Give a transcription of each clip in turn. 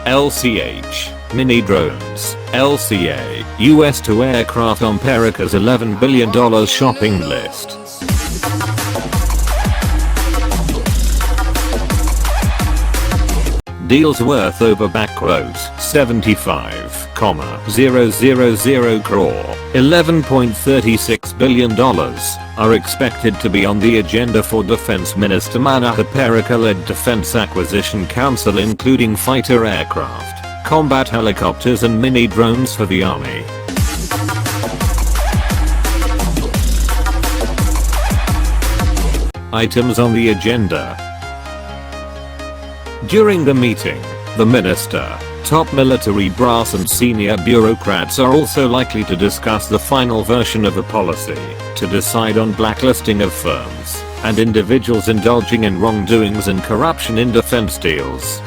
LCH, mini drones, LCA, US-2 aircraft on Parrikar's $11 billion shopping list. Deals worth over $75,000 crore, $11.36 billion, are expected to be on the agenda for Defense Minister Manohar Parrikar-led Defense Acquisition Council, including fighter aircraft, combat helicopters and mini drones for the army. Items on the agenda. During the meeting, the minister, top military brass and senior bureaucrats are also likely to discuss the final version of the policy, to decide on blacklisting of firms and individuals indulging in wrongdoings and corruption in defense deals.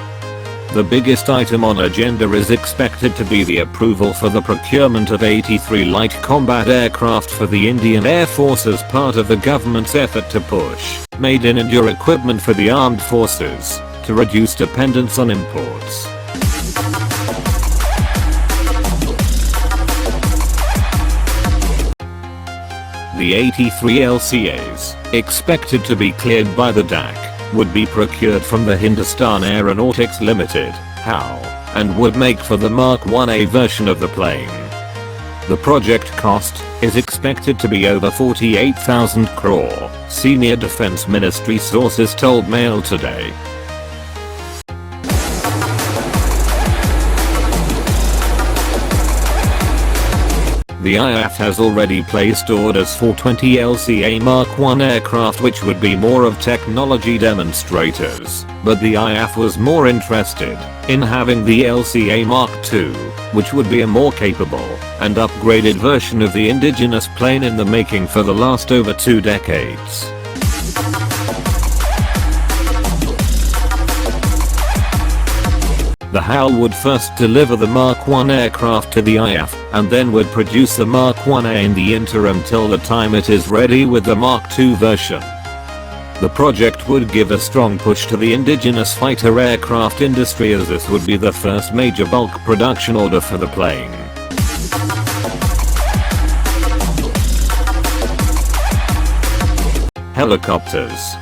The biggest item on agenda is expected to be the approval for the procurement of 83 light combat aircraft for the Indian Air Force as part of the government's effort to push Made in India equipment for the armed forces, to reduce dependence on imports. The 83 LCAs, expected to be cleared by the DAC, would be procured from the Hindustan Aeronautics Limited, HAL, and would make for the Mark 1A version of the plane. The project cost is expected to be over 48,000 crore, senior defense ministry sources told Mail Today. The IAF has already placed orders for 20 LCA Mark 1 aircraft, which would be more of technology demonstrators, but the IAF was more interested in having the LCA Mark 2, which would be a more capable and upgraded version of the indigenous plane in the making for the last over 2 decades. The HAL would first deliver the Mark 1 aircraft to the IAF, and then would produce the Mark 1A in the interim till the time it is ready with the Mark 2 version. The project would give a strong push to the indigenous fighter aircraft industry, as this would be the first major bulk production order for the plane. Helicopters.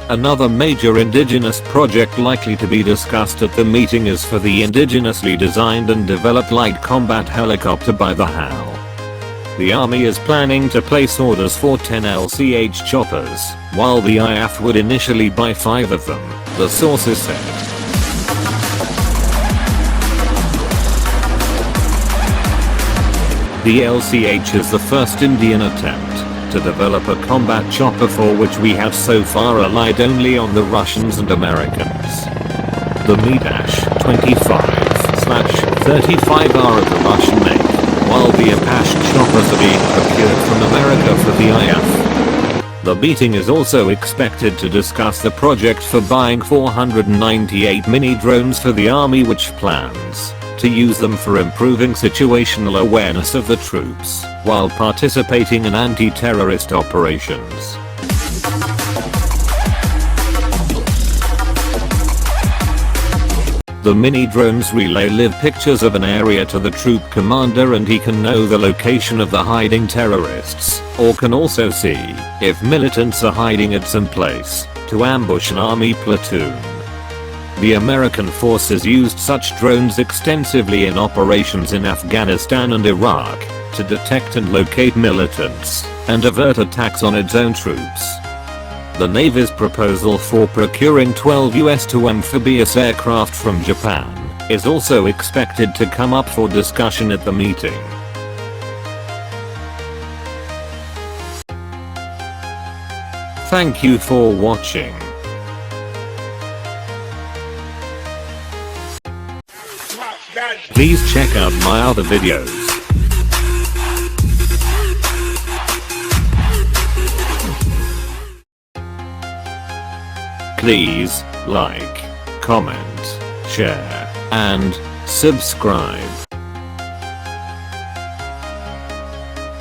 Another major indigenous project likely to be discussed at the meeting is for the indigenously designed and developed light combat helicopter by the HAL. The Army is planning to place orders for 10 LCH choppers, while the IAF would initially buy 5 of them, the sources said. The LCH is the first Indian attempt to develop a combat chopper, for which we have so far relied only on the Russians and Americans. The Mi-25/35 are of the Russian make, while the Apache choppers are being procured from America for the IAF. The meeting is also expected to discuss the project for buying 498 mini drones for the Army, which plans to use them for improving situational awareness of the troops while participating in anti-terrorist operations. The mini drones relay live pictures of an area to the troop commander, and he can know the location of the hiding terrorists, or can also see if militants are hiding at some place to ambush an army platoon. The American forces used such drones extensively in operations in Afghanistan and Iraq to detect and locate militants and avert attacks on its own troops. The Navy's proposal for procuring 12 US-2 amphibious aircraft from Japan is also expected to come up for discussion at the meeting. Thank you for watching. Please check out my other videos. Please like, comment, share, and subscribe.